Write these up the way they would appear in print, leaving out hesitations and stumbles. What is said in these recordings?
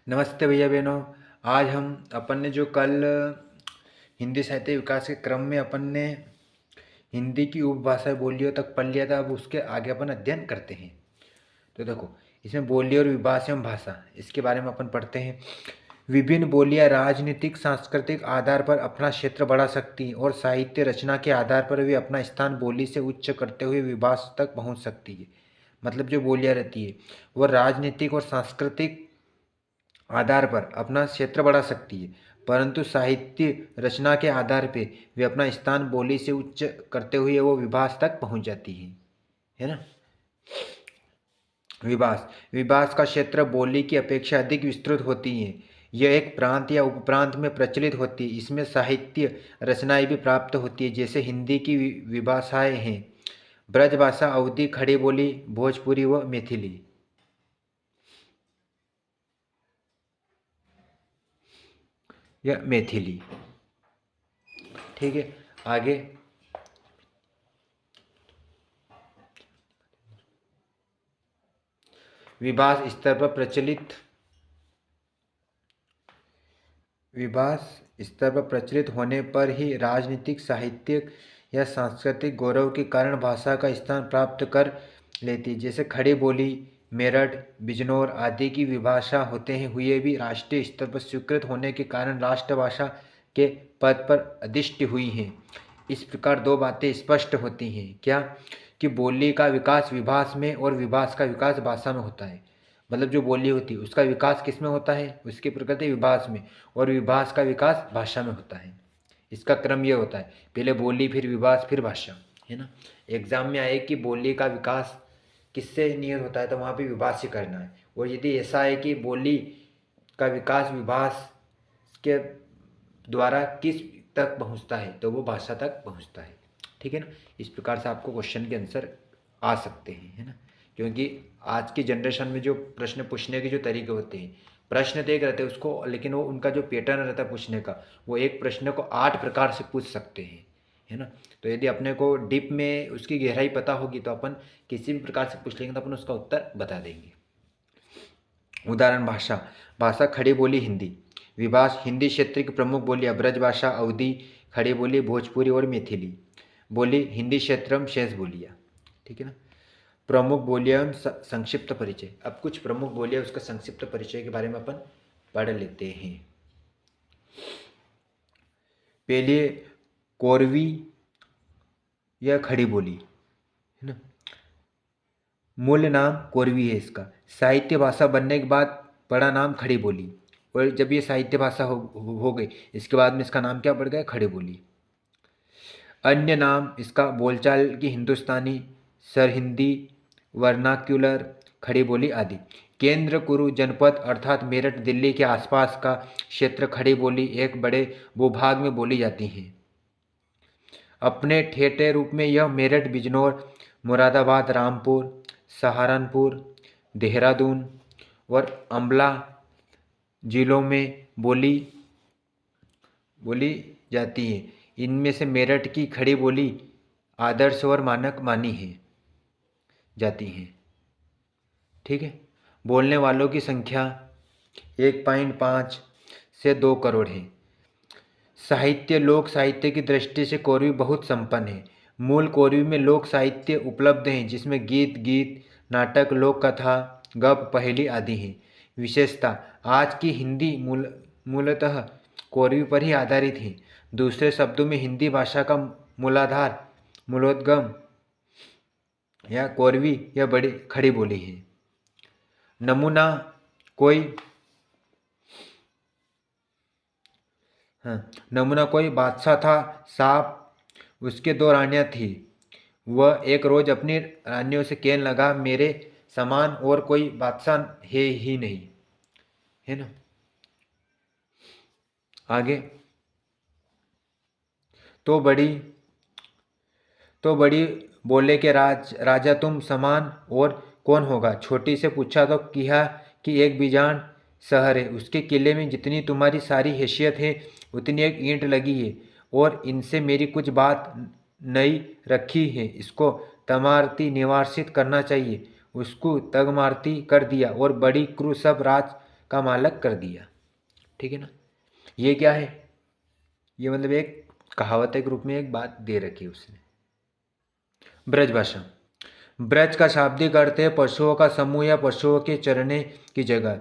नमस्ते भैया बहनों। आज हम अपन ने जो कल हिंदी साहित्य विकास के क्रम में अपन ने हिंदी की उपभाषा बोलियों तक पढ़ लिया था, अब उसके आगे अपन अध्ययन करते हैं। तो देखो, इसमें बोली और विभाषा एवं भाषा, इसके बारे में अपन पढ़ते हैं। विभिन्न बोलियां राजनीतिक सांस्कृतिक आधार पर अपना क्षेत्र बढ़ा सकती हैं और साहित्य रचना के आधार पर भी अपना स्थान बोली से उच्च करते हुए विभाषा तक पहुंच सकती है। मतलब जो बोलियां रहती है वह राजनीतिक और सांस्कृतिक आधार पर अपना क्षेत्र बढ़ा सकती है, परंतु साहित्य रचना के आधार पे वे अपना स्थान बोली से उच्च करते हुए वो विभास तक पहुंच जाती है ना। विभास विभास का क्षेत्र बोली की अपेक्षा अधिक विस्तृत होती है। यह एक प्रांत या उपप्रांत में प्रचलित होती है। इसमें साहित्य रचनाएं भी प्राप्त होती है, जैसे हिंदी की विभाषाएं हैं ब्रजभाषा, अवधी, खड़ी बोली, भोजपुरी व मैथिली। या मैथिली, ठीक है। आगे विभाष स्तर पर प्रचलित होने पर ही राजनीतिक, साहित्यिक या सांस्कृतिक गौरव के कारण भाषा का स्थान प्राप्त कर लेती। जैसे खड़ी बोली मेरठ, बिजनौर आदि की विभाषा होते हैं हुए भी राष्ट्रीय स्तर पर स्वीकृत होने के कारण राष्ट्रभाषा के पद पर अधिष्ठित हुई हैं। इस प्रकार दो बातें स्पष्ट होती हैं, क्या कि बोली का विकास विभाष में और विभाष का विकास भाषा में होता है। मतलब जो बोली होती है उसका विकास किस में होता है, उसकी प्रकृति विभाष में, और विभाष का विकास भाषा में होता है। इसका क्रम ये होता है, पहले बोली फिर विभाष फिर भाषा, है ना। एग्जाम में आए कि बोली का विकास किससे नियत होता है तो वहाँ पे विभाष से करना है, और यदि ऐसा है कि बोली का विकास विभाष के द्वारा किस तक पहुँचता है तो वो भाषा तक पहुँचता है, ठीक है ना। इस प्रकार से आपको क्वेश्चन के आंसर आ सकते हैं, है ना। क्योंकि आज की जनरेशन में जो प्रश्न पूछने के जो तरीके होते हैं, प्रश्न तो एक रहते हैं उसको, लेकिन वो उनका जो पैटर्न रहता है पूछने का, वो एक प्रश्न को 8 प्रकार से पूछ सकते हैं, है ना। तो यदि अपने को डीप में उसकी गहराई पता होगी तो अपन किसी भी प्रकार से पूछ लेंगे तो अपन उसका उत्तर बता देंगे। उदाहरण भाषा भाषा खड़ी बोली हिंदी। विभाष हिंदी क्षेत्र की प्रमुख बोलियाँ ब्रजभाषा, अवधी, खड़ी बोली, भोजपुरी और मैथिली। बोली हिंदी क्षेत्रम शेष बोलियाँ, ठीक है ना। प्रमुख बोलियां संक्षिप्त परिचय। अब कुछ प्रमुख बोलियां उसका संक्षिप्त परिचय के बारे में अपन पढ़ लेते हैं। पहले कोरवी या खड़ी बोली, है ना। मूल नाम कोरवी है इसका, साहित्य भाषा बनने के बाद बड़ा नाम खड़ी बोली, और जब ये साहित्य भाषा हो गई इसके बाद में इसका नाम क्या पड़ गया, खड़ी बोली। अन्य नाम इसका बोलचाल की हिंदुस्तानी, सरहिंदी, वर्नाक्युलर, खड़ी बोली आदि। केंद्र कुरु जनपद अर्थात मेरठ दिल्ली के आसपास का क्षेत्र खड़ी बोली एक बड़े भूभाग में बोली जाती है। अपने ठेठे रूप में यह मेरठ, बिजनौर, मुरादाबाद, रामपुर, सहारनपुर, देहरादून और अंबला जिलों में बोली जाती है। इनमें से मेरठ की खड़ी बोली आदर्श और मानक मानी है जाती हैं, ठीक है। बोलने वालों की संख्या 1.5 से 2 करोड़ है। साहित्य लोक साहित्य की दृष्टि से कोरवी बहुत संपन्न है। मूल कोरवी में लोक साहित्य उपलब्ध हैं, जिसमें गीत, नाटक, लोक कथा, गप, पहेली आदि हैं। विशेषता आज की हिंदी मूलतः कोरवी पर ही आधारित है। दूसरे शब्दों में हिंदी भाषा का मूलोद्गम या कोरवी या बड़ी खड़ी बोली है। नमूना कोई बादशाह था, साहब उसके 2 रानियां थी। वह एक रोज अपनी रानियों से कहने लगा, मेरे समान और कोई बादशाह है ही नहीं, है ना। आगे तो बड़ी बोले के राजा तुम समान और कौन होगा। छोटी से पूछा तो किया कि एक बीजान शहर है, उसके किले में जितनी तुम्हारी सारी हैसियत है उतनी एक ईंट लगी है, और इनसे मेरी कुछ बात नई रखी है। इसको तमारती निवासित करना चाहिए। उसको तगमारती कर दिया और बड़ी क्रू सब राज का मालक कर दिया। ठीक है ना। ये क्या है, ये मतलब एक कहावत के रूप में एक बात दे रखी है उसने। ब्रज भाषा, ब्रज का शाब्दिक अर्थ है पशुओं का समूह या पशुओं के चरने की जगह,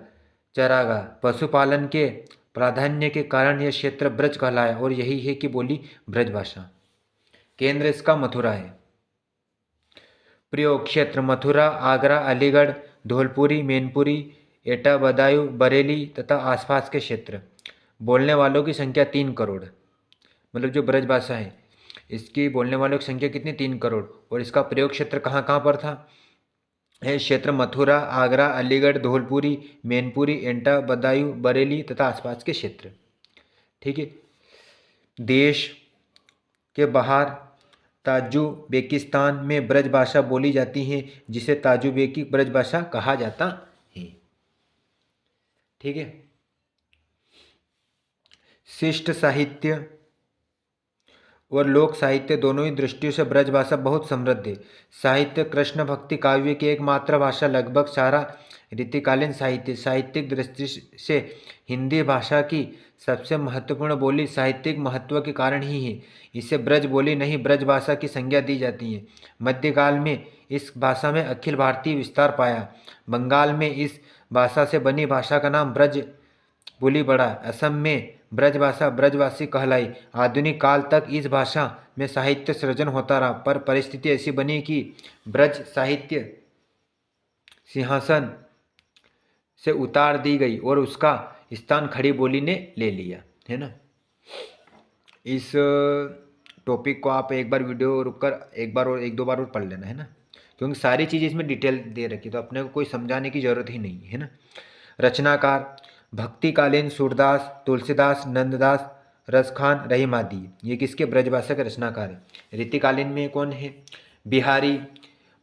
चरागाह। पशुपालन के प्राधान्य के कारण यह क्षेत्र ब्रज कहलाया और यही है कि बोली ब्रज भाषा। केंद्र इसका मथुरा है। प्रयोग क्षेत्र मथुरा, आगरा, अलीगढ़, धौलपुरी, मैनपुरी, एटा, बदायूं, बरेली तथा आसपास के क्षेत्र। बोलने वालों की संख्या 3 करोड़। मतलब जो ब्रज भाषा है इसकी बोलने वालों की संख्या कितनी, 3 करोड़। और इसका प्रयोग क्षेत्र कहाँ कहाँ पर था, है क्षेत्र मथुरा, आगरा, अलीगढ़, धौलपुरी, मैनपुरी, एटा, बदायूं, बरेली तथा आसपास के क्षेत्र। ठीक है। देश के बाहर ताजुबेकिस्तान में ब्रज भाषा बोली जाती है जिसे ताजुबेकी ब्रज भाषा कहा जाता है। ठीक है। शिष्ट साहित्य और लोक साहित्य दोनों ही दृष्टियों से ब्रज भाषा बहुत समृद्ध है। साहित्य कृष्ण भक्ति काव्य की एकमात्र भाषा, लगभग सारा रीतिकालीन साहित्य साहित्यिक दृष्टि से हिंदी भाषा की सबसे महत्वपूर्ण बोली साहित्यिक महत्व के कारण ही है। इसे ब्रज बोली नहीं ब्रज भाषा की संज्ञा दी जाती है। मध्यकाल में इस भाषा में अखिल भारतीय विस्तार पाया। बंगाल में इस भाषा से बनी भाषा का नाम ब्रज बोली पड़ा। असम में ब्रजभाषा ब्रजवासी कहलाई। आधुनिक काल तक इस भाषा में साहित्य सृजन होता रहा, पर परिस्थिति ऐसी बनी कि ब्रज साहित्य सिंहासन से उतार दी गई और उसका स्थान खड़ी बोली ने ले लिया, है ना। इस टॉपिक को आप एक बार वीडियो रुककर एक बार और एक दो बार और पढ़ लेना, है ना, क्योंकि सारी चीज़ इसमें डिटेल दे रखी तो अपने को कोई समझाने की जरूरत ही नहीं है ना। रचनाकार भक्तिकालीन सूरदास, तुलसीदास, नंददास, रसखान, रहीम आदि ये किसके ब्रजभाषा के रचनाकार है। रीतिकालीन में कौन है, बिहारी,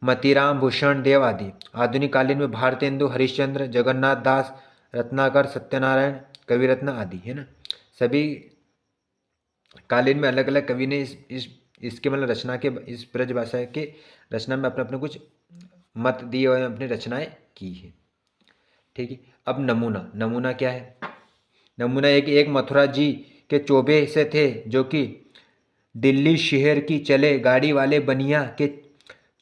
मतीराम, भूषण देव आदि। आधुनिक कालीन में भारतेंदु, हरिश्चंद्र, जगन्नाथ दास, रत्नाकर, सत्यनारायण, कविरत्न आदि, है ना। सभी कालीन में अलग अलग कवि ने इसके मतलब रचना के इस ब्रजभाषा के रचना में अपने अपने कुछ मत दिए और अपनी रचनाएं की है। ठीक है। अब नमूना, नमूना क्या है, नमूना एक मथुरा जी के चोबे से थे जो कि दिल्ली शहर की चले गाड़ी वाले बनिया के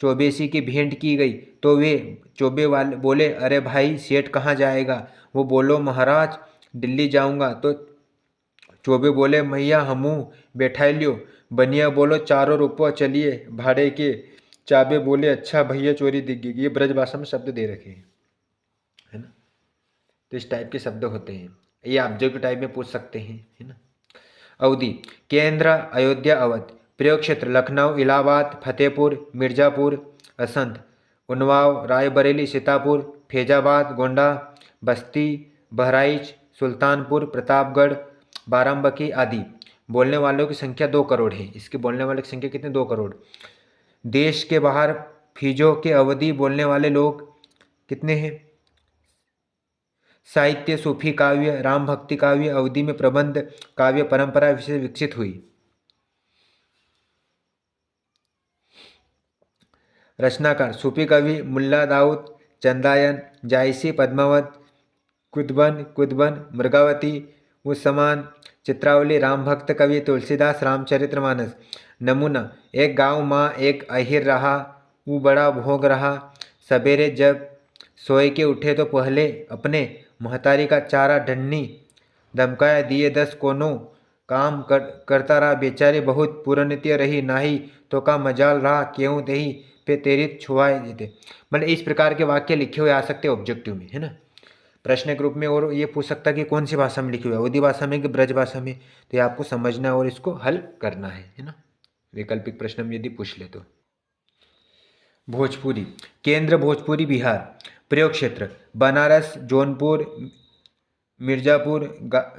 चौबेसी की भेंट की गई तो वे चोबे वाले बोले, अरे भाई सेठ कहाँ जाएगा। वो बोलो महाराज दिल्ली जाऊंगा। तो चोबे बोले, मैया हमू बैठा लियो। बनिया बोलो, 4 रुपये चलिए भाड़े के। चाबे बोले, अच्छा भैया चोरी दिखेगी। ये ब्रज भाषा में शब्द दे रखे हैं, है ना। तो इस टाइप के शब्द होते हैं, ये ऑब्जेक्टिव टाइप में पूछ सकते हैं, है ना। अवधि केंद्र अयोध्या अवध। प्रयोग क्षेत्र लखनऊ, इलाहाबाद, फतेहपुर, मिर्जापुर, असंध, उन्नाव, रायबरेली, सीतापुर, फैजाबाद, गोंडा, बस्ती, बहराइच, सुल्तानपुर, प्रतापगढ़, बाराबंकी आदि। बोलने वालों की संख्या 2 करोड़ है। इसके बोलने वालों की संख्या कितने, 2 करोड़। देश के बाहर फीजो के अवधि बोलने वाले लोग कितने हैं। साहित्य सूफी काव्य, राम भक्ति काव्य, अवधि में प्रबंध काव्य परंपरा विशेष विकसित हुई। रचनाकार सूफी कवि मुल्ला दाऊद, चंदायन, जायसी, पद्मावत, कुतबन, मृगावती, उस्मान, चित्रावली, राम भक्त कवि तुलसीदास, रामचरितमानस। नमूना एक गांव माँ एक अहिर रहा, वो बड़ा भोग रहा। सवेरे जब सोए के उठे तो पहले अपने महतारी का चारा ढन्नी धमकाया दिए 10 कोनों काम करता रहा। बेचारी बहुत पुरनित्य रही, नाही तो का मजाल रहा, क्यों दही पे तेरी छुआए देते। मतलब इस प्रकार के वाक्य लिखे हुए आ सकते हैं ऑब्जेक्टिव में, है ना, प्रश्न के रूप में। और ये पूछ सकता है कि कौन सी भाषा में लिखे हुए, अवधी भाषा में कि ब्रज भाषा में। तो ये आपको समझना है और इसको हल करना है ना। वैकल्पिक प्रश्न में यदि पूछ ले तो। भोजपुरी केंद्र भोजपुरी बिहार। प्रयोग क्षेत्र बनारस, जौनपुर, मिर्जापुर,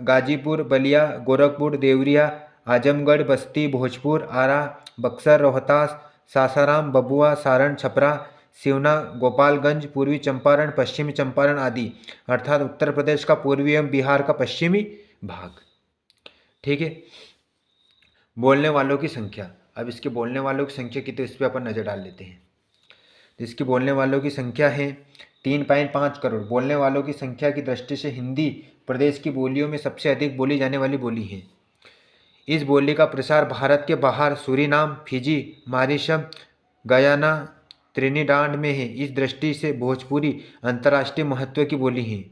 गाजीपुर, बलिया, गोरखपुर, देवरिया, आजमगढ़, बस्ती, भोजपुर, आरा, बक्सर, रोहतास, सासाराम, बबुआ, सारण, छपरा, सिवना, गोपालगंज, पूर्वी चंपारण, पश्चिमी चंपारण आदि। अर्थात उत्तर प्रदेश का पूर्वी एवं बिहार का पश्चिमी भाग। ठीक है। बोलने वालों की संख्या, अब इसके बोलने वालों की संख्या कितनी इस पर अपन नजर डाल लेते हैं। इसकी बोलने वालों की संख्या है 3.5 करोड़। बोलने वालों की संख्या की दृष्टि से हिंदी प्रदेश की बोलियों में सबसे अधिक बोली जाने वाली बोली है। इस बोली का प्रसार भारत के बाहर सूरीनाम, फिजी, मॉरिशस, गयाना, त्रिनिडाद में है। इस दृष्टि से भोजपुरी अंतर्राष्ट्रीय महत्व की बोली है।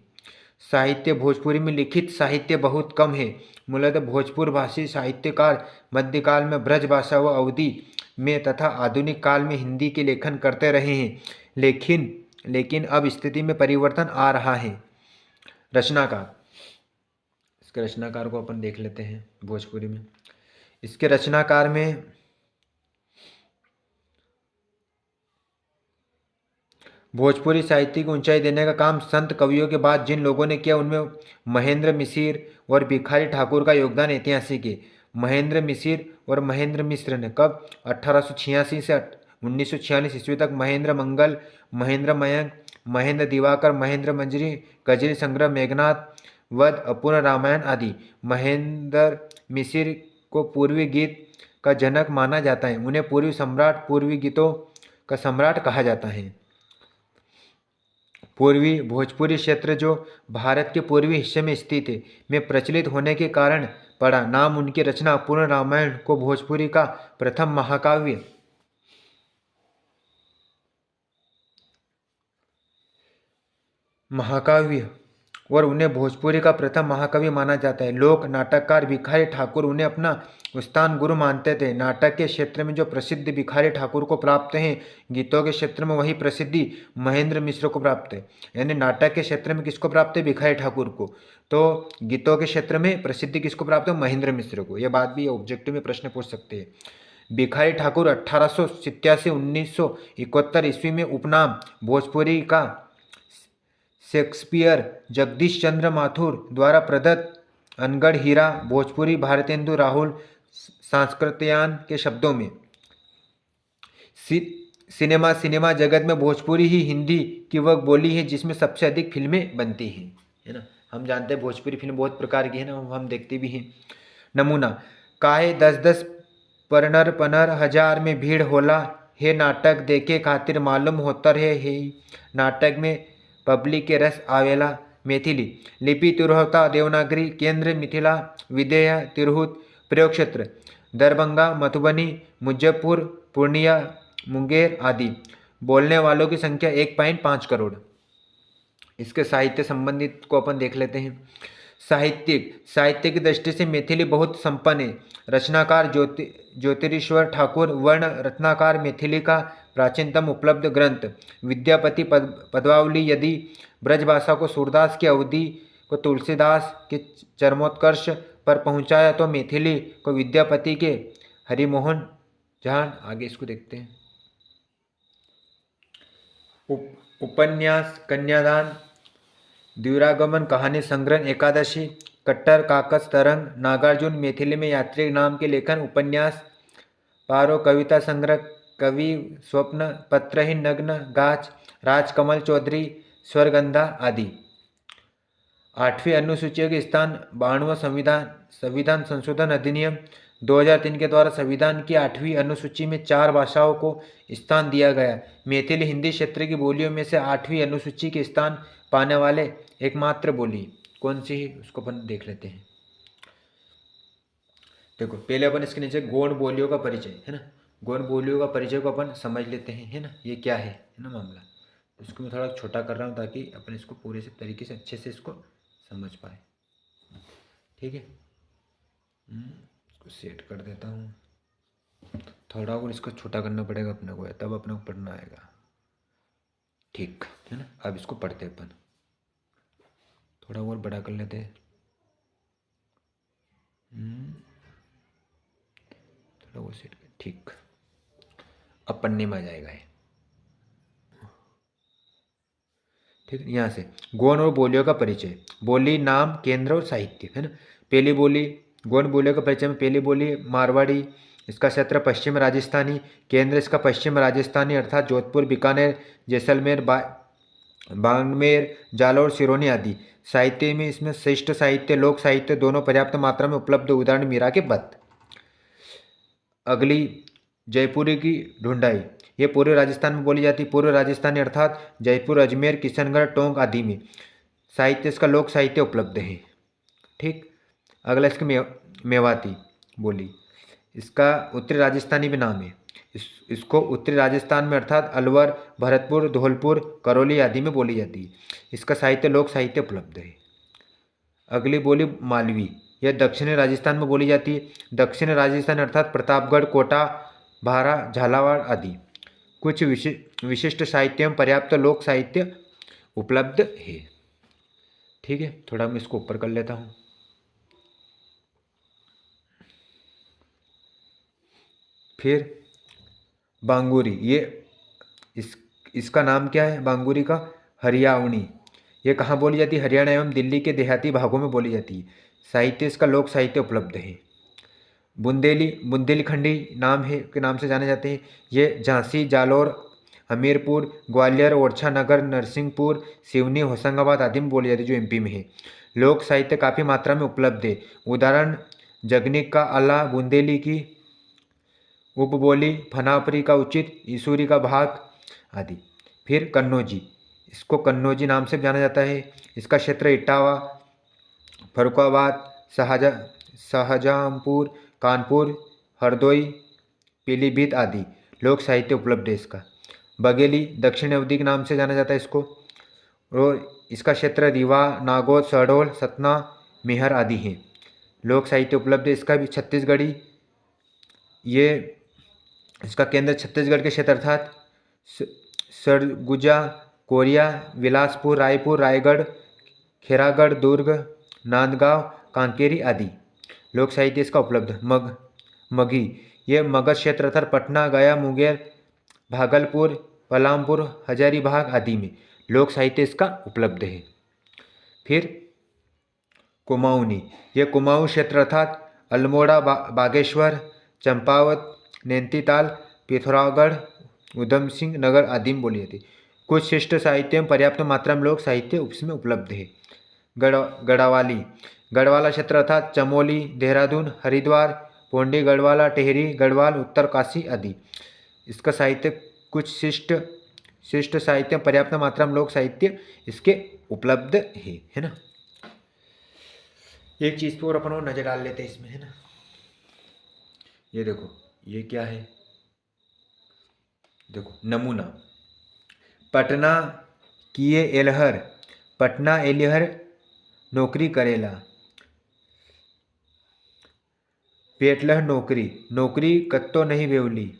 साहित्य भोजपुरी में लिखित साहित्य बहुत कम है। मूलतः भोजपुर भाषी साहित्यकार मध्यकाल में ब्रज भाषा व अवधि में तथा आधुनिक काल में हिंदी के लेखन करते रहे हैं, लेकिन अब स्थिति में परिवर्तन आ रहा है। रचनाकार, इसके रचनाकार को अपन देख लेते हैं भोजपुरी में। इसके रचनाकार में भोजपुरी साहित्य को ऊंचाई देने का काम संत कवियों के बाद जिन लोगों ने किया उनमें महेंद्र मिसिर और भिखारी ठाकुर का योगदान ऐतिहासिक है। महेंद्र मिसिर और महेंद्र मिश्र ने कब 1886 से 1946 ईस्वी तक महेंद्र मंगल, महेंद्र मयंक, महेंद्र दिवाकर, महेंद्र मंजरी, गजरी संग्रह, मेघनाथ वध, अपूर्ण रामायण आदि। महेंद्र मिसिर को पूर्वी गीत का जनक माना जाता है। उन्हें पूर्वी सम्राट, पूर्वी गीतों का सम्राट कहा जाता है। पूर्वी भोजपुरी क्षेत्र जो भारत के पूर्वी हिस्से में स्थित है में प्रचलित होने के कारण पड़ा नाम उनकी रचना अपूर्ण रामायण को भोजपुरी का प्रथम महाकाव्य और उन्हें भोजपुरी का प्रथम महाकवि माना जाता है। लोक नाटककार भिखारी ठाकुर उन्हें अपना उस्ताद गुरु मानते थे। नाटक के क्षेत्र में जो प्रसिद्धि भिखारी ठाकुर को प्राप्त है, गीतों के क्षेत्र में वही प्रसिद्धि महेंद्र मिश्र को प्राप्त है। यानी नाटक के क्षेत्र में किसको प्राप्त है? भिखारी ठाकुर को। तो गीतों के क्षेत्र में प्रसिद्धि किसको प्राप्त है? महेंद्र मिश्र को। यह बात भी ऑब्जेक्टिव में प्रश्न पूछ सकते हैं। भिखारी ठाकुर 1887-1971 ईस्वी में उपनाम भोजपुरी का शेक्सपियर जगदीश चंद्र माथुर द्वारा प्रदत्त अनगढ़ हीरा भोजपुरी भारतेंदु राहुल सांस्कृत्यायन के शब्दों में सिनेमा जगत में भोजपुरी ही हिंदी की वह बोली है जिसमें सबसे अधिक फिल्में बनती हैं, है ना। हम जानते हैं भोजपुरी फिल्म बहुत प्रकार की है ना, हम देखते भी हैं। नमूना काहे 10-10 परनर पनर हजार में भीड़ होला है, नाटक देखे खातिर मालूम होता है नाटक में पब्लिक के रस आवेला। मैथिली लिपि तिरहुता देवनागरी केंद्र मिथिला विदेह तिरहुत प्रयोग क्षेत्र दरभंगा मधुबनी मुजफ्फरपुर पूर्णिया मुंगेर आदि। बोलने वालों की संख्या 1.5 करोड़। इसके साहित्य संबंधित को अपन देख लेते हैं। साहित्य की दृष्टि से मैथिली बहुत संपन्न है। रचनाकार ज्योतिरीश्वर ठाकुर वर्ण रत्नाकार मैथिली का प्राचीनतम उपलब्ध ग्रंथ विद्यापति पद्मावली। यदि ब्रजभाषा को सूरदास की अवधि को तुलसीदास के चरमोत्कर्ष पर पहुंचाया तो मैथिली को विद्यापति के हरिमोहन जहाँ। आगे इसको देखते हैं। उपन्यास कन्यादान, द्विरागमन, कहानी संग्रह, एकादशी, कट्टर, काकस, तरंग, नागार्जुन, मैथिली में यात्री नाम के लेखन, उपन्यास, पारो, कविता संग्रह, कवि स्वप्न, पत्रहीन, नग्न, गाछ, राजकमल चौधरी, स्वरगंधा आदि। 8वीं अनुसूची के स्थान 92वां संविधान संशोधन अधिनियम 2003 के द्वारा संविधान की 8वीं अनुसूची में 4 भाषाओं को स्थान दिया गया। मैथिली हिंदी क्षेत्र की बोलियों में से 8वीं अनुसूची के स्थान पाने वाले एकमात्र बोली कौन सी है उसको अपन देख लेते हैं। देखो पहले अपन इसके नीचे गौण बोलियों का परिचय है ना, गौण बोलियों का परिचय को अपन समझ लेते हैं, है ना। ये क्या है ना मामला। इसको मैं थोड़ा छोटा कर रहा हूँ ताकि अपन इसको पूरे से तरीके से अच्छे से इसको समझ पाए। ठीक है, इसको सेट कर देता हूँ। थोड़ा और इसको छोटा करना पड़ेगा अपने को, तब अपने को पढ़ना आएगा। ठीक है ना। अब इसको पढ़ते अपन, थोड़ा और बड़ा कर लेते हैं। थोड़ा वो सेट कर, ठीक। अब पढ़ने में आ जाएगा ये। ठीक है, यहाँ से गौण और बोलियों का परिचय। बोली, नाम, केंद्र और साहित्य, है ना। पहली बोली, गौण बोलियों का परिचय में पहली बोली मारवाड़ी, इसका क्षेत्र पश्चिम राजस्थानी, केंद्र इसका पश्चिम राजस्थानी अर्थात जोधपुर, बीकानेर, जैसलमेर, बाड़मेर, जालौर, सिरोही आदि। साहित्य में इसमें श्रेष्ठ साहित्य, लोक साहित्य दोनों पर्याप्त मात्रा में उपलब्ध। उदाहरण मीरा के पद। अगली जयपुरी की ढूंढाई। ये पूर्वी राजस्थान में बोली जाती है। पूर्व राजस्थानी अर्थात जयपुर, अजमेर, किशनगढ़, टोंक आदि में साहित्य, इसका लोक साहित्य उपलब्ध है। ठीक, अगला इसका मेवाती बोली, इसका उत्तरी राजस्थानी भी नाम है। इसको उत्तरी राजस्थान में अर्थात अलवर, भरतपुर, धौलपुर, करौली आदि में बोली जाती है। इसका साहित्य लोक साहित्य उपलब्ध है। अगली बोली मालवी, यह दक्षिणी राजस्थान में बोली जाती है। दक्षिणी राजस्थान अर्थात प्रतापगढ़, कोटा, भारा, झालावाड़ आदि। कुछ विशिष्ट साहित्य में पर्याप्त लोक साहित्य उपलब्ध है। ठीक है, थोड़ा मैं इसको ऊपर कर लेता हूँ। फिर बांगुरी, ये इसका नाम क्या है बांगुरी का? हरियावणी। ये कहाँ बोली जाती है? हरियाणा एवं दिल्ली के देहाती भागों में बोली जाती है। साहित्य, इसका लोक साहित्य उपलब्ध है। बुंदेली, बुंदेलखंडी नाम है के नाम से जाने जाते हैं। ये झांसी, जालौर, हमीरपुर, ग्वालियर, ओरछा नगर, नरसिंहपुर, सिवनी, होशंगाबाद आदि में बोली जाती है, जो एमपी में है। लोक साहित्य काफ़ी मात्रा में उपलब्ध है। उदाहरण जगनिक का अला, बुंदेली की उपबोली, फनापरी का उचित, ईसूरी का भाग आदि। फिर कन्नौजी, इसको कन्नौजी नाम से जाना जाता है। इसका क्षेत्र इटावा, फरुखाबाद, शाहजहांपुर, कानपुर, हरदोई, पीलीभीत आदि। लोक साहित्य उपलब्ध है इसका। बघेली दक्षिण अवधि के नाम से जाना जाता है इसको, और इसका क्षेत्र रीवा, नागौर, शहडोल, सतना, मेहर आदि हैं। लोक साहित्य उपलब्ध है इसका भी। छत्तीसगढ़ी, ये इसका केंद्र छत्तीसगढ़ के क्षेत्र अर्थात सरगुजा, कोरिया, बिलासपुर, रायपुर, रायगढ़, खेरागढ़, दुर्ग, नांदगांव, कांकेरी आदि। लोक साहित्य इसका उपलब्ध। मगही, ये मगध क्षेत्र अर्थात पटना, गया, मुंगेर, भागलपुर, पलामपुर, हजारीबाग आदि में लोक साहित्य इसका उपलब्ध है। फिर कुमाऊनी, ये कुमाऊं क्षेत्र अर्थात अल्मोड़ा, बागेश्वर, चंपावत, नैनीताल, पिथौरागढ़, उधम सिंह नगर आदि में बोली जाती है। कुछ शिष्ट साहित्य में पर्याप्त मात्रा में लोक साहित्य उसमें उपलब्ध है। गढ़वाली, गढ़वाला क्षेत्र अर्थात चमोली, देहरादून, हरिद्वार, पोंडी, गढ़वाला, टेहरी, गढ़वाल, उत्तरकाशी आदि। इसका साहित्य कुछ शिष्ट साहित्य पर्याप्त मात्रा में लोक साहित्य इसके उपलब्ध है ना। एक चीज़ पर अपन नजर डाल लेते हैं इसमें, है ना। ये देखो, ये क्या है? देखो नमूना, पटना किए एलहर, पटना एलिहर नौकरी करेला, पेटलह नौकरी, नौकरी कत्तो नहीं बेवली।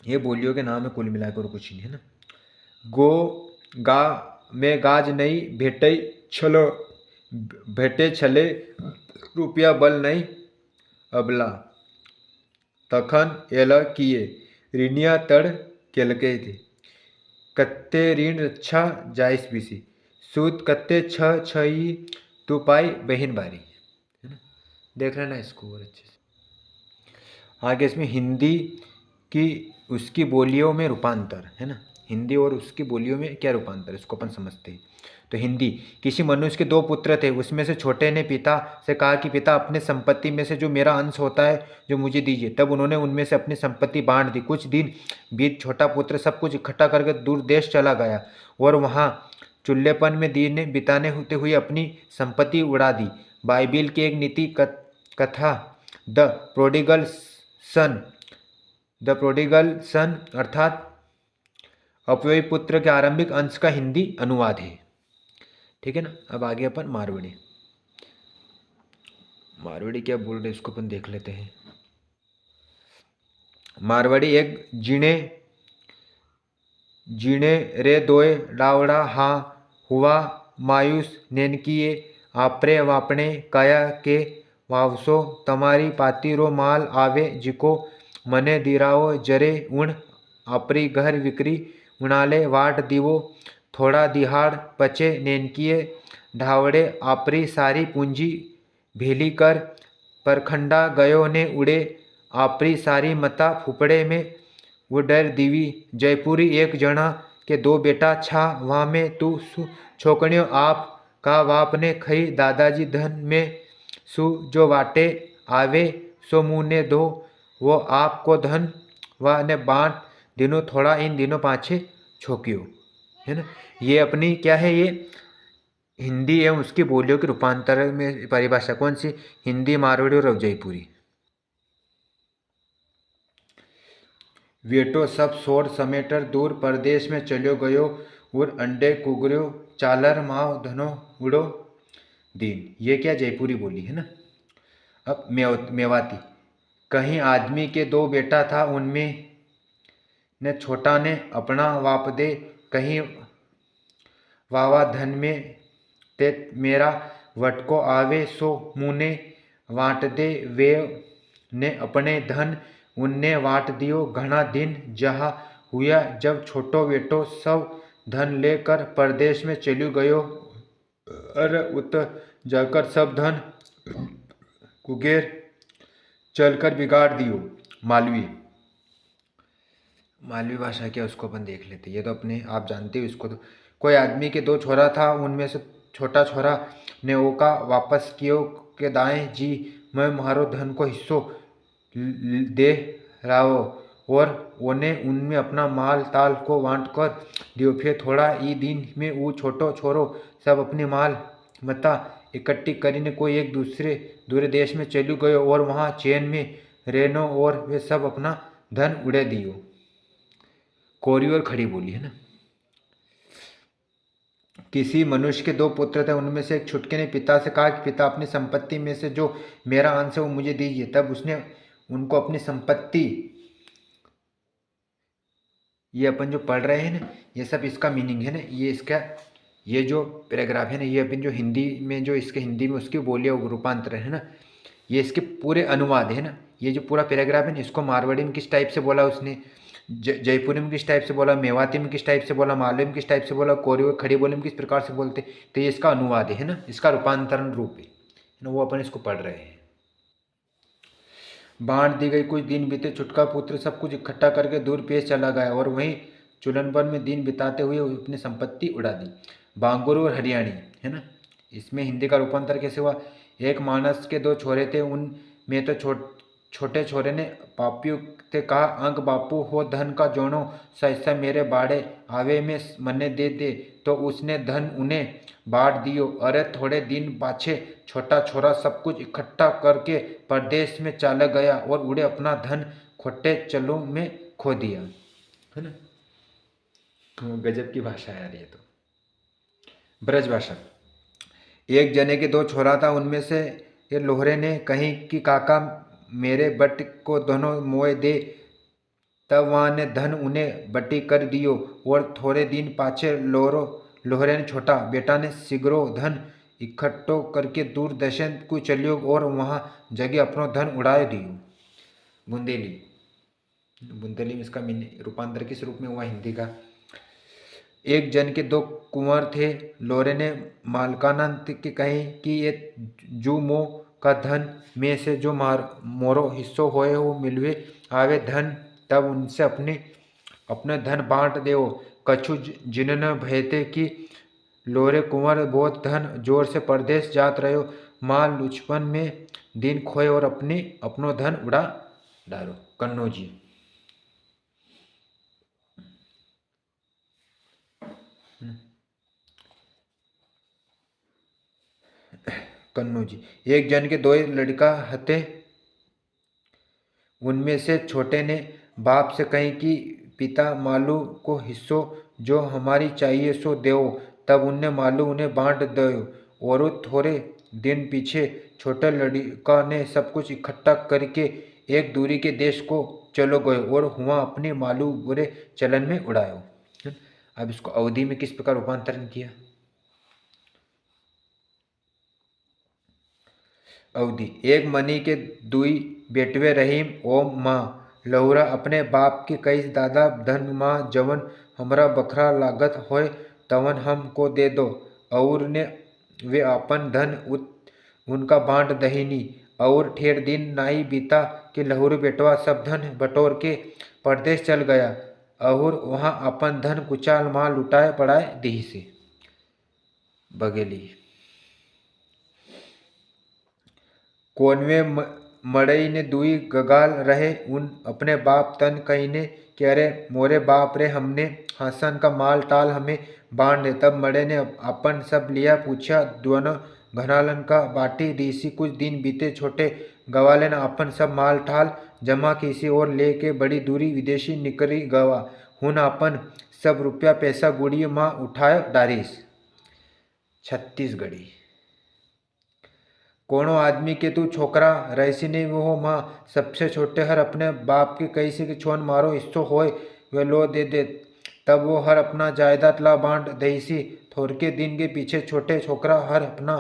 ये बोलियों के नाम है कुल मिलाकर, कुछ नहीं है ना। गो गा में गाज नहीं भेटे छलो, भेटे छले रुपया बल नहीं अबला, तखन एल किए ऋणिया तड़ केलके थे, कत्ते ऋण रक्षा जाइस बिसी, सूद कत्ते छई तू पाई बहन बारी, है ना। देख लेना इसको और अच्छे से। आगे इसमें हिंदी की उसकी बोलियों में रूपांतर, है ना। हिंदी और उसकी बोलियों में क्या रूपांतर, इसको अपन समझते हैं। तो हिंदी, किसी मनुष्य के दो पुत्र थे, उसमें से छोटे ने पिता से कहा कि पिता अपने संपत्ति में से जो मेरा अंश होता है जो मुझे दीजिए। तब उन्होंने उनमें से अपनी संपत्ति बांट दी। कुछ दिन बीत छोटा पुत्र सब कुछ इकट्ठा करके दूर देश चला गया और वहाँ चुल्लेपन में दिन बिताने होते हुए अपनी संपत्ति उड़ा दी। बाइबिल की एक नीति कथा द प्रोडिगल सन अर्थात अपव्ययी पुत्र के आरंभिक अंश का हिंदी अनुवाद है। ठीक है ना। अब आगे अपन मारवाड़ी क्या बोल रहे इसको अपन देख लेते हैं। मारवाड़ी एक जीणे रे दोए डावड़ा हा हुआ मायूस नेनकिए आपरे वापणे काया के वावसो तमारी पाती रो माल आवे जिको मने दिराओ जरे उण आपरी घर विक्री उणाले वाट दीवो थोड़ा दिहाड़ पचे नेनकिए ढावड़े आपरी सारी पूंजी भेली कर परखंडा गयो ने उड़े आपरी सारी मता फुपड़े में वो डर दीवी जयपुरी एक जना के दो बेटा छा वहाँ में तू छोकण्यो आप का वाप ने खई दादाजी धन में सु जो वाटे आवे सो मुँह ने दो वो आप को धन वह ने बांट दिनों थोड़ा इन दिनों पाछे छोकियो, है ना। ये अपनी क्या है, ये हिंदी एवं उसकी बोलियों के रूपांतर में परिभाषा कौन सी, हिंदी, मारवाड़ी और जयपुरी। वेटो सब सोर समेटर दूर परदेश में चलो गयो, और अंडे कुगरो चालर माओ धनो उड़ो दीन। ये क्या जयपुरी बोली है ना। अब मेवाती, कहीं आदमी के दो बेटा था, उनमें ने छोटा ने अपना वाप दे, कहीं वावा धन में ते मेरा वटको आवे, सो मुने वाट दे, वे ने अपने धन उनने वाट दियो। घना दिन जहा हुआ जब छोटो बेटो सब धन लेकर परदेश में चलू गयो, अरे उत जाकर सब धन कुगेर चलकर बिगाड़ दियो। मालवी, मालवी भाषा क्या उसको अपन देख लेते, ये तो अपने आप जानते हो इसको। तो कोई आदमी के दो छोरा था, उनमें से छोटा छोरा ने ओका वापस कियो के दाएं जी, मैं मारो धन को हिस्सों दे रहो, और ओने उनमें अपना माल ताल को बांट कर दियो। फिर थोड़ा ही दिन में वो छोटो छोरो सब अपनी माल मता इकट्ठी करीने कोई एक दूसरे देश में चलू गयो, और वहाँ चैन में रहनो, और वे सब अपना धन उड़े दियो। कोरी और खड़ी बोली है ना। किसी मनुष्य के दो पुत्र थे, उनमें से एक छुटके ने पिता से कहा कि पिता, अपनी संपत्ति में से जो मेरा अंश है वो मुझे दीजिए। तब उसने उनको अपनी संपत्ति, ये अपन जो पढ़ रहे हैं ना, ये सब इसका मीनिंग है ना, ये इसका ये जो पैराग्राफ है ना, ये अपन जो हिंदी में जो इसके हिंदी में उसकी बोलियां रूपांतर है ना, ये इसके पूरे अनुवाद है ना। ये जो पूरा पैराग्राफ है ना, इसको मारवाड़ी में किस टाइप से बोला उसने, जयपुरी में किस टाइप से बोला, मेवाती में किस टाइप से बोला, मालवी में किस टाइप से बोला, कोरी और खड़ी बोली में किस प्रकार से बोलते, तो ये इसका अनुवाद है ना, इसका रूपांतरण रूप है ना, वो अपन इसको पढ़ रहे हैं। बांट दी गई, कुछ दिन बीते, छुटका पुत्र सब कुछ इकट्ठा करके दूर पेश चला गया, और वहीं चुलनपुर में दिन बिताते हुए अपनी संपत्ति उड़ा दी। बांगुर और हरियाणी है ना, इसमें हिंदी का रूपांतर कैसे हुआ। एक मानस के दो छोरे थे, उनमें तो छोटे छोरे ने पापियों से कहा, अंक बापू हो धन का जोनो सा हिस्सा मेरे बाड़े आवे में मन्ने दे। तो उसने धन उन्हें बांट दियो। अरे थोड़े दिन पाछे छोटा छोरा सब कुछ इकट्ठा करके परदेश में चला गया, और उड़े अपना धन खोटे चलों में खो दिया, है ना। गजब की भाषा है यार ये तो। ब्रज भाषा, एक जने के दो छोरा था, उनमें से ये लोहरे ने कहीं कि काका मेरे बट को दोनों मोए दे। तब वहाँ ने धन उन्हें बटी कर दियो, और थोड़े दिन पाछे लोहरे ने छोटा बेटा ने सिगरो धन इकट्ठो करके दूर दशन को चलियो, और वहाँ जगह अपनो धन उड़ाए दियो। बुंदेली, बुंदेली में इसका रूपांतर किस रूप में हुआ हिंदी का। एक जन के दो कुंवर थे, लोरे ने मालकानंद के कहे कि ये जू मो का धन में से जो मोरो हिस्सों होए वो मिलवे आवे धन, तब उनसे अपने धन बांट देओ। कछु जिनन भयते कि लोरे कुंवर बहुत धन जोर से परदेश जात रहो, माल लुचपन में दिन खोए और अपनो धन उड़ा डालो। कन्नौजी, कन्नौजी, एक जन के दो लड़का हते, उनमें से छोटे ने बाप से कही कि पिता मालू को हिस्सों जो हमारी चाहिए सो देओ। तब उनने मालू उन्हें बांट दो, और थोड़े दिन पीछे छोटे लड़का ने सब कुछ इकट्ठा करके एक दूरी के देश को चलो गए, और हुआ अपनी मालू बुरे चलन में उड़ायो। अब इसको अवधि में किस प्रकार रूपांतरण किया। अवधि, एक मनी के दुई बेटवे रहीम ओम माँ लहुरा अपने बाप के कई दादा धन माँ जवन हमरा बखरा लागत होय तवन हम को दे दो। और ने वे अपन धन उनका बांट दहीनी, और ठेर दिन नाई बीता कि लहुरू बेटवा सब धन बटोर के परदेश चल गया, और वहाँ अपन धन कुचाल माल लुटाए पड़ाए दी से। बघेली, कौनवे मड़ई ने दुई गगाल रहे उन अपने बाप तन कहने कि अरे मोरे बाप रे, हमने हसन का माल टाल हमें बांध दे। तब मड़े ने अपन सब लिया पूछा दोनों घनालन का बाटी दीसी। कुछ दिन बीते, छोटे गवाले ने अपन सब माल ठाल जमा किसी और ले के बड़ी दूरी विदेशी निकरी गवा। हुन अपन सब रुपया पैसा गुड़ी माँ उठाए डारीस। छत्तीसगढ़ी। कोनो आदमी के तू छोकरा रहसी नहीं वो माँ सबसे छोटे हर अपने बाप के कैसे कि छोन मारो इस्तो होय वे लो दे। तब वो हर अपना जायदाद ला बांट दईसी। थोड़के दिन के पीछे छोटे छोकरा हर अपना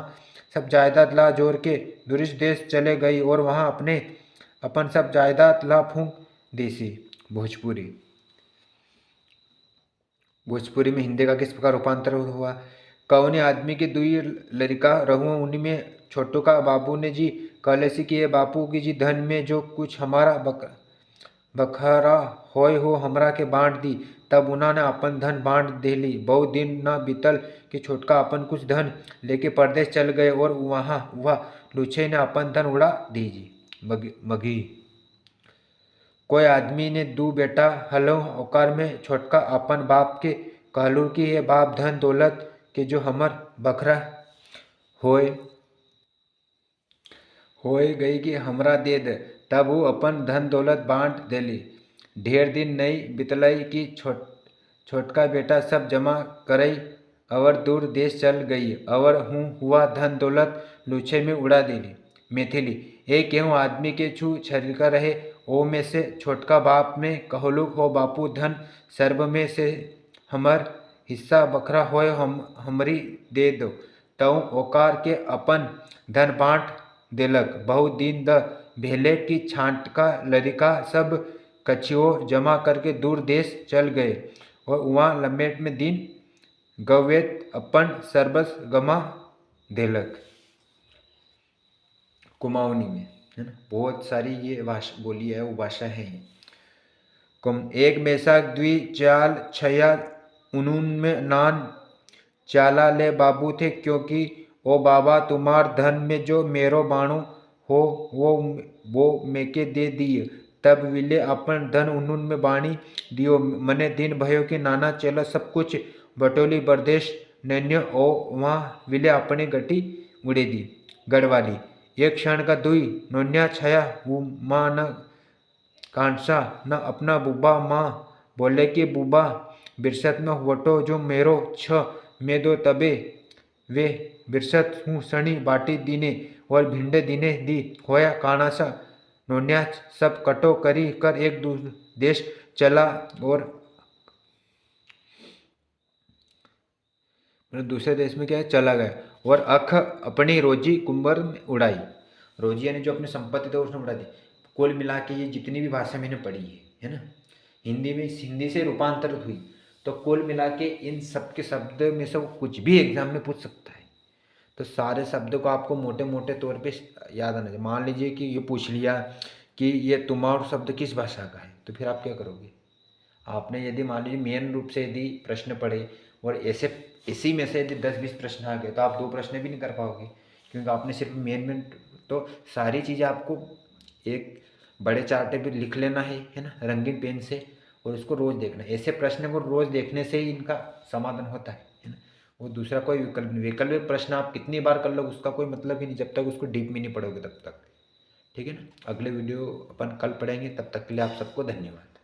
सब जायदाद ला जोड़ के दूरिश देश चले गई और वहाँ अपन सब जायदाद ला फूंक देसी। भोजपुरी। भोजपुरी में हिंदी का किस प्रकार रूपांतर हुआ। कौने आदमी के दुई लड़का रहूँ, उन्हीं में छोटू का बाबू ने जी कहले सी कि ये बापू की जी धन में जो कुछ हमारा बखरा होय हो हमरा के बांट दी। तब उन्होंने अपन धन बांट देली। बहुत दिन न बीतल कि छोटका अपन कुछ धन लेके परदेश चल गए और वह लुचे ने अपन धन उड़ा दीजी। मगी। कोई आदमी ने दू बेटा हलो औकार में छोटका अपन बाप के कहलू कि ये बाप धन दौलत के जो हमर बखरा होए गई कि हमरा दे दे। तब वो अपन धन दौलत बांट देली। ढेर दिन नहीं बितलई कि छोटका बेटा सब जमा करई और दूर देश चल गई और हुआ धन दौलत लूछे में उड़ा देली। मैथिली। एक केहूँ आदमी के छू छरिका रहे, ओ में से छोटका बाप में कहलुक हो बापू धन सर्ब में से हमर हिस्सा बखरा होय हमरी दे दो। तऊ ओकार के अपन धन बांट देलक। बहुत दिन द भेले कि छांटका लड़का सब कछियो जमा करके दूर देश चल गए और वहाँ लम्बेट में दिन गवेत अपन सर्बस गमा देलक। कुमाऊनी में है ना, बहुत सारी ये भाषा बोली है, वो भाषा है। एक मैसाख द्वि चाल छया उनून में नान चाला ले बाबू थे, क्योंकि ओ बाबा तुम्हार धन में जो मेरो बाणु हो वो मेके दे दिए। तब विले अपन धन उन्होंन में बाणी दियो। मने दिन भयो कि नाना चेला सब कुछ बटोली परदेश नैन्य ओ वहाँ विले अपने गटी उड़े दी। गढ़वाली। एक क्षण का दुई नोन्या छाया वो माँ न कांसा न अपना बुबा। माँ बोले कि बुबा बिरसत में वटो जो मेरो छ में दो। तबे वे बिरसत हूँ सणी बाटी दीने और भिंडे दीने दी होया कानासा। नोन्या सब कटो करी कर एक देश चला और दूसरे देश में क्या है चला गया और अख अपनी रोजी कुंभर में उड़ाई। रोजी यानी जो अपनी संपत्ति थी उसने उड़ा दी। कुल मिला के ये जितनी भी भाषा मैंने पढ़ी है ना, हिंदी से रूपांतरित हुई, तो कुल मिला के इन सब के शब्द में से वो कुछ भी एग्जाम में पूछ सकता है। तो सारे शब्दों को आपको मोटे मोटे तौर पे याद आना चाहिए। मान लीजिए कि ये पूछ लिया कि ये तुम्हारा शब्द किस भाषा का है, तो फिर आप क्या करोगे। आपने यदि मान लीजिए मेन रूप से यदि प्रश्न पढ़े और इसी में से यदि 10-20 प्रश्न आ गए तो आप 2 प्रश्न भी नहीं कर पाओगे, क्योंकि आपने सिर्फ मेन तो सारी चीज़ें आपको एक बड़े चार्टे पर लिख लेना है ना, रंगीन पेन से, और उसको रोज़ देखना। ऐसे प्रश्न को रोज़ देखने से ही इनका समाधान होता है ना। वो दूसरा कोई वैकल्पिक प्रश्न आप कितनी बार कर लो उसका कोई मतलब ही नहीं, जब तक उसको डीप में नहीं पढ़ोगे तब तक। ठीक है ना। अगले वीडियो अपन कल पढ़ेंगे, तब तक के लिए आप सबको धन्यवाद।